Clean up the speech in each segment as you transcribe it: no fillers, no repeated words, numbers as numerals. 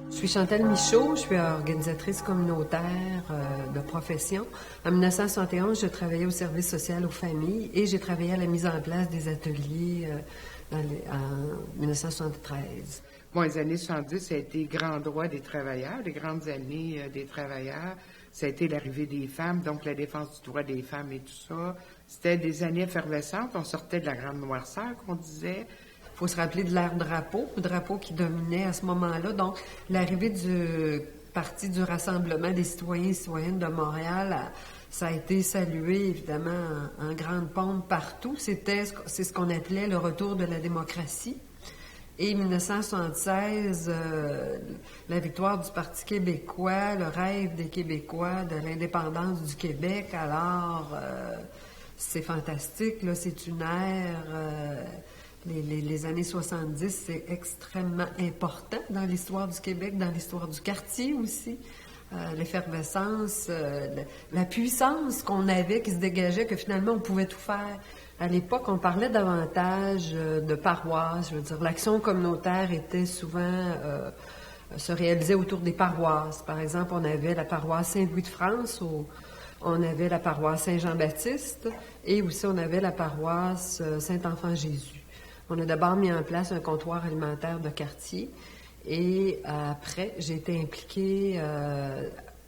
Je suis Chantal Michaud, je suis organisatrice communautaire de profession. En 1971, je travaillais au service social aux familles et j'ai travaillé à la mise en place des ateliers en 1973. Bon, les années 70, ça a été grand droit des travailleurs, les grandes années des travailleurs. Ça a été l'arrivée des femmes, donc la défense du droit des femmes et tout ça. C'était des années effervescentes. On sortait de la grande noirceur, qu'on disait. Il faut se rappeler de l'ère drapeau qui dominait à ce moment-là. Donc, l'arrivée du Parti du Rassemblement des citoyens et citoyennes de Montréal, ça a été salué, évidemment, en grande pompe partout. C'est ce qu'on appelait le retour de la démocratie. Et 1976, la victoire du Parti québécois, le rêve des Québécois de l'indépendance du Québec. Alors, c'est fantastique, là, c'est une ère... Les années 70, c'est extrêmement important dans l'histoire du Québec, dans l'histoire du quartier aussi. L'effervescence, la puissance qu'on avait, qui se dégageait, que finalement on pouvait tout faire. À l'époque, on parlait davantage de paroisses. Je veux dire, l'action communautaire était souvent... se réalisait autour des paroisses. Par exemple, on avait la paroisse Saint-Louis-de-France, on avait la paroisse Saint-Jean-Baptiste et aussi on avait la paroisse Saint-Enfant-Jésus. On a d'abord mis en place un comptoir alimentaire de quartier et après, j'ai été impliquée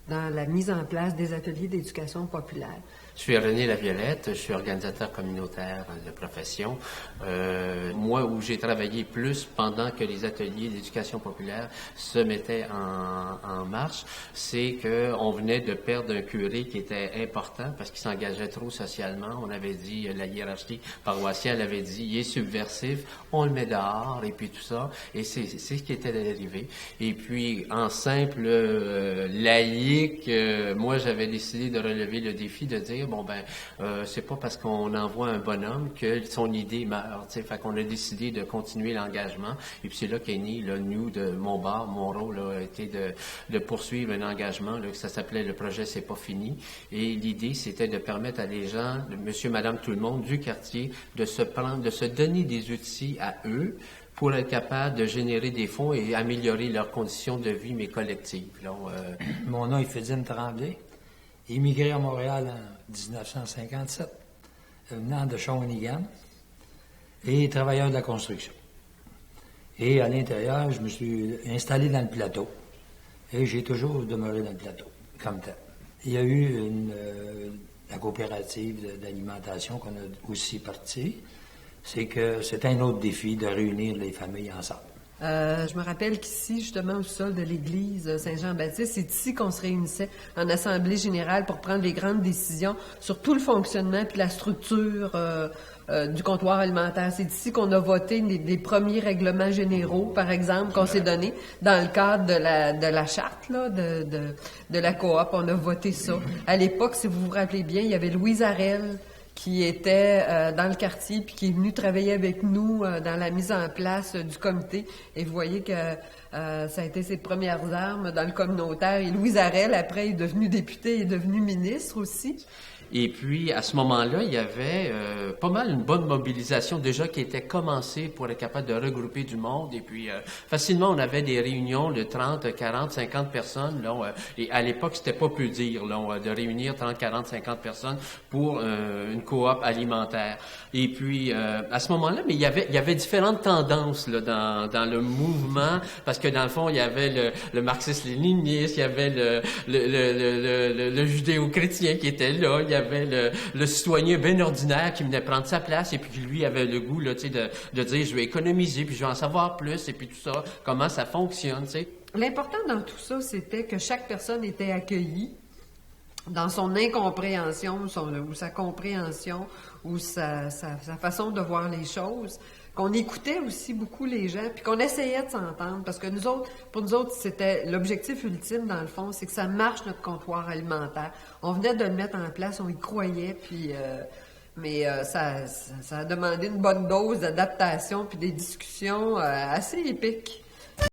dans la mise en place des ateliers d'éducation populaire. Je suis René Laviolette, je suis organisateur communautaire de profession. Moi, où j'ai travaillé plus pendant que les ateliers d'éducation populaire se mettaient en marche, c'est qu'on venait de perdre un curé qui était important parce qu'il s'engageait trop socialement. On avait dit, la hiérarchie paroissiale avait dit, il est subversif, on le met dehors et puis tout ça. Et c'est ce qui était arrivé. Et puis, en simple laïque, moi, j'avais décidé de relever le défi de dire, c'est pas parce qu'on envoie un bonhomme que son idée meurt, tu sais. Fait qu'on a décidé de continuer l'engagement. Et puis c'est là qu'est né, là, nous, de mon bar, mon rôle a été de poursuivre un engagement, là, que ça s'appelait le projet C'est pas fini. Et l'idée, c'était de permettre à des gens, monsieur, madame, tout le monde, du quartier, de se donner des outils à eux, pour être capable de générer des fonds et améliorer leurs conditions de vie, mais collectives. Là, Mon nom est Fédine Tremblay. Immigré à Montréal en 1957, venant de Shawinigan, et travailleur de la construction. Et à l'intérieur, je me suis installé dans le plateau. Et j'ai toujours demeuré dans le plateau, comme tel. Il y a eu la coopérative d'alimentation qu'on a aussi partie. C'est que c'est un autre défi de réunir les familles ensemble. Je me rappelle qu'ici, justement, au sol de l'église Saint-Jean-Baptiste, c'est ici qu'on se réunissait en assemblée générale pour prendre les grandes décisions sur tout le fonctionnement puis la structure du comptoir alimentaire. C'est ici qu'on a voté des premiers règlements généraux, par exemple, qu'on s'est donnés dans le cadre de la charte là, de la coop. On a voté ça. À l'époque, si vous vous rappelez bien, il y avait Louise Arel qui était dans le quartier puis qui est venu travailler avec nous dans la mise en place du comité. Et vous voyez que ça a été ses premières armes dans le communautaire. Et Louise Arel, après, est devenue députée, est devenue ministre aussi. Et puis, à ce moment-là, il y avait pas mal une bonne mobilisation déjà qui était commencée pour être capable de regrouper du monde. Et puis, facilement, on avait des réunions de 30, 40, 50 personnes. Là, et à l'époque, c'était pas peu dire là, de réunir 30, 40, 50 personnes pour une coop alimentaire. Et puis, à ce moment-là, mais il y avait différentes tendances là, dans le mouvement, parce que dans le fond, il y avait le marxiste-léniniste, il y avait le judéo-chrétien qui était là, il y avait le citoyen bien ordinaire qui venait prendre sa place et puis qui lui avait le goût là, tu sais, de dire je vais économiser puis je vais en savoir plus et puis tout ça, comment ça fonctionne, tu sais. L'important dans tout ça, c'était que chaque personne était accueillie dans son incompréhension ou sa compréhension ou sa façon de voir les choses, qu'on écoutait aussi beaucoup les gens, puis qu'on essayait de s'entendre, parce que pour nous autres, c'était l'objectif ultime, dans le fond, c'est que ça marche, notre comptoir alimentaire. On venait de le mettre en place, on y croyait, puis... mais ça a demandé une bonne dose d'adaptation puis des discussions assez épiques.